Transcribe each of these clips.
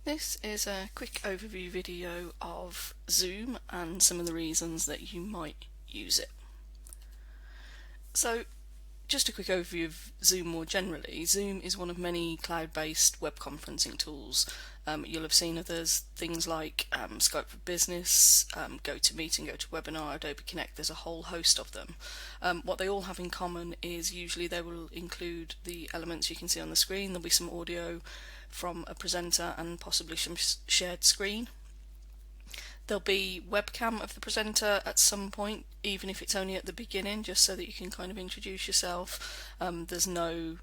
This is a quick overview video of Zoom and some of the reasons that you might use it. So, just a quick overview of Zoom more generally. Zoom is one of many cloud-based web conferencing tools. You'll have seen others, things like Skype for Business, GoToMeeting, GoToWebinar, Adobe Connect. There's a whole host of them. What they all have in common is usually they will include the elements you can see on the screen. There'll be some audio from a presenter and possibly some shared screen. There'll be webcam of the presenter at some point, even if it's only at the beginning, just so that you can kind of introduce yourself. There's no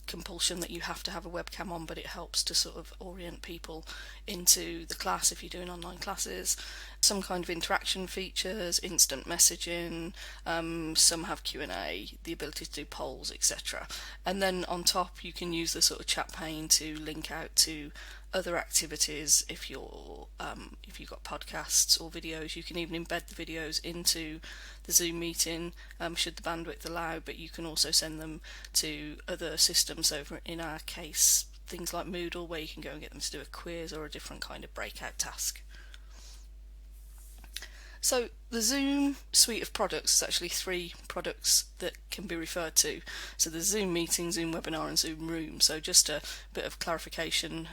compulsion that you have to have a webcam on, but it helps to sort of orient people into the class if you're doing online classes. Some kind of interaction features, instant messaging, some have Q&A, the ability to do polls, etc. And then on top you can use the sort of chat pane to link out to other activities. If you've got podcasts or videos, you can even embed the videos into the Zoom meeting should the bandwidth allow, but you can also send them to other systems. Over in our case, things like Moodle, where you can go and get them to do a quiz or a different kind of breakout task. So the Zoom suite of products is actually 3 products that can be referred to. So there's Zoom Meeting, Zoom Webinar and Zoom Room. So just a bit of clarification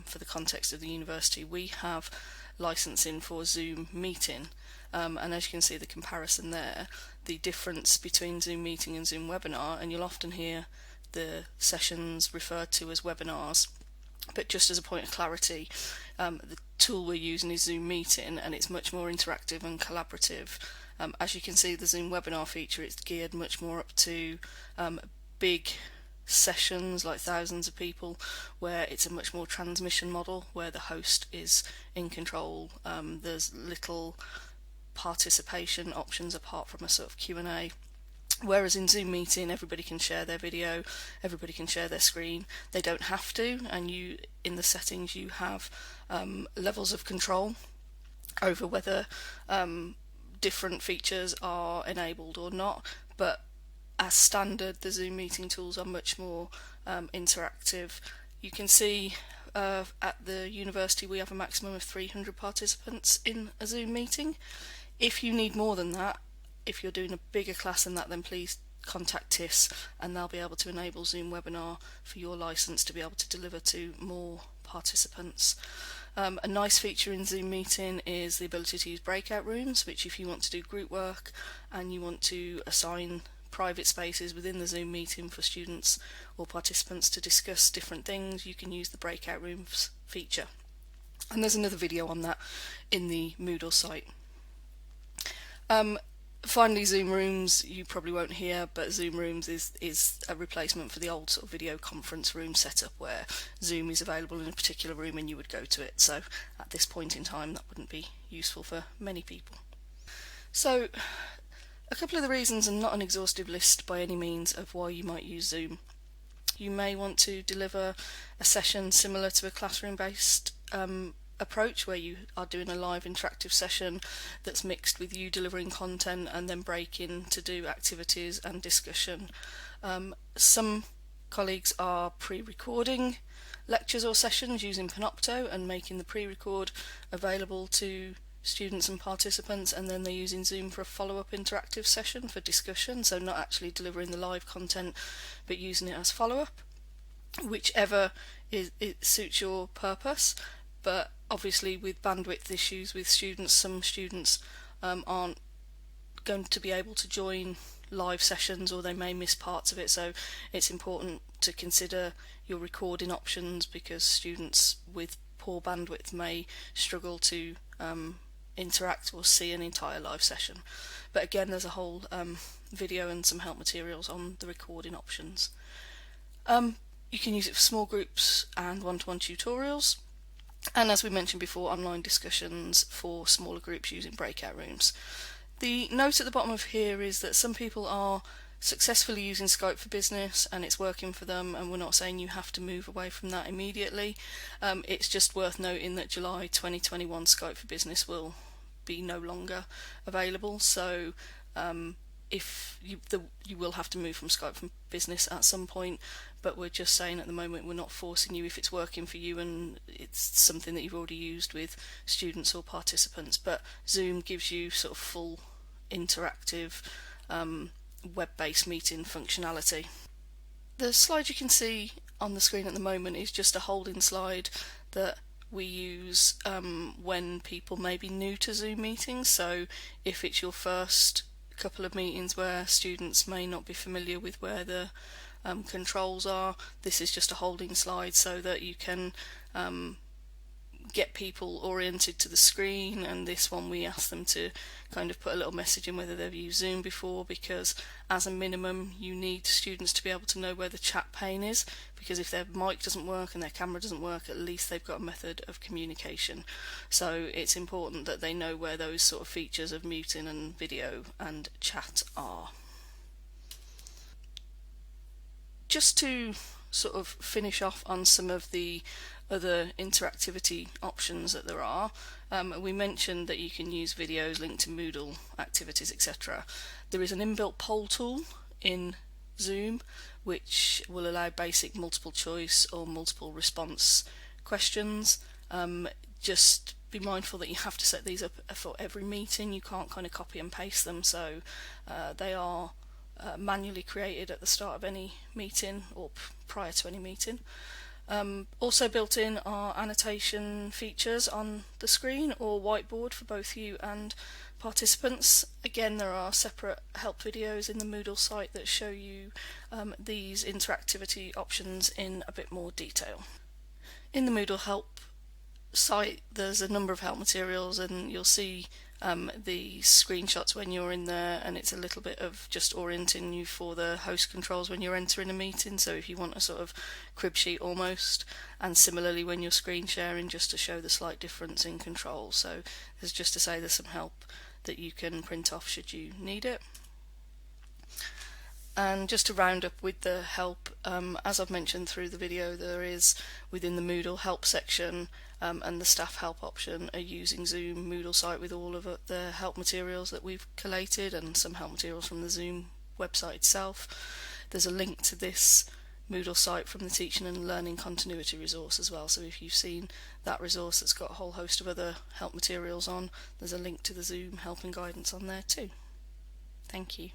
for the context of the university. We have licensing for Zoom Meeting, and as you can see the comparison there, the difference between Zoom Meeting and Zoom Webinar, and you'll often hear the sessions referred to as webinars. But just as a point of clarity, the tool we're using is Zoom Meeting, and it's much more interactive and collaborative. As you can see, the Zoom Webinar feature, it's geared much more up to big sessions, like thousands of people, where it's a much more transmission model, where the host is in control. There's little participation options apart from a sort of Q&A. Whereas in Zoom Meeting, everybody can share their video, everybody can share their screen. They don't have to, and you, in the settings, you have levels of control over whether different features are enabled or not. But as standard, the Zoom Meeting tools are much more interactive. You can see at the university we have a maximum of 300 participants in a Zoom meeting. If you need more than that, if you're doing a bigger class than that, then please contact TIS and they'll be able to enable Zoom Webinar for your license to be able to deliver to more participants. A nice feature in Zoom Meeting is the ability to use breakout rooms, which if you want to do group work and you want to assign private spaces within the Zoom meeting for students or participants to discuss different things, you can use the breakout rooms feature. And there's another video on that in the Moodle site. Finally, Zoom Rooms, you probably won't hear, but Zoom Rooms is a replacement for the old sort of video conference room setup where Zoom is available in a particular room and you would go to it. So at this point in time, that wouldn't be useful for many people. So a couple of the reasons, and not an exhaustive list by any means, of why you might use Zoom. You may want to deliver a session similar to a classroom-based approach, where you are doing a live interactive session that's mixed with you delivering content and then break in to do activities and discussion. Some colleagues are pre-recording lectures or sessions using Panopto and making the pre-record available to students and participants, and then they're using Zoom for a follow-up interactive session for discussion, so not actually delivering the live content but using it as follow-up. Whichever it suits your purpose, but obviously with bandwidth issues with students, some students aren't going to be able to join live sessions, or they may miss parts of it, so it's important to consider your recording options, because students with poor bandwidth may struggle to interact or see an entire live session. But again, there's a whole video and some help materials on the recording options. You can use it for small groups and one-to-one tutorials, and as we mentioned before, online discussions for smaller groups using breakout rooms. The note at the bottom of here is that some people are successfully using Skype for Business and it's working for them, and we're not saying you have to move away from that immediately. It's just worth noting that July 2021 Skype for Business will be no longer available, so if you will have to move from Skype for Business at some point, but we're just saying at the moment we're not forcing you if it's working for you and it's something that you've already used with students or participants. But Zoom gives you sort of full interactive web-based meeting functionality. The slide you can see on the screen at the moment is just a holding slide that we use when people may be new to Zoom meetings. So if it's your first couple of meetings where students may not be familiar with where the controls are, this is just a holding slide so that you can get people oriented to the screen. And this one we ask them to kind of put a little message in whether they've used Zoom before, because as a minimum you need students to be able to know where the chat pane is, because if their mic doesn't work and their camera doesn't work, at least they've got a method of communication. So it's important that they know where those sort of features of muting and video and chat are. Just to sort of finish off on some of the other interactivity options that there are, we mentioned that you can use videos linked to Moodle activities, etc. There is an inbuilt poll tool in Zoom which will allow basic multiple choice or multiple response questions. Just be mindful that you have to set these up for every meeting. You can't kind of copy and paste them, so they are manually created at the start of any meeting or prior to any meeting. Also built in are annotation features on the screen or whiteboard for both you and participants. Again, there are separate help videos in the Moodle site that show you these interactivity options in a bit more detail. In the Moodle help site there's a number of help materials, and you'll see the screenshots when you're in there, and it's a little bit of just orienting you for the host controls when you're entering a meeting, so if you want a sort of crib sheet almost, and similarly when you're screen sharing, just to show the slight difference in controls. So there's just to say there's some help that you can print off should you need it. And just to round up with the help, as I've mentioned through the video, there is within the Moodle help section and the staff help option a using Zoom Moodle site with all of the help materials that we've collated and some help materials from the Zoom website itself. There's a link to this Moodle site from the Teaching and Learning Continuity resource as well, so if you've seen that resource that's got a whole host of other help materials on, there's a link to the Zoom help and guidance on there too. Thank you.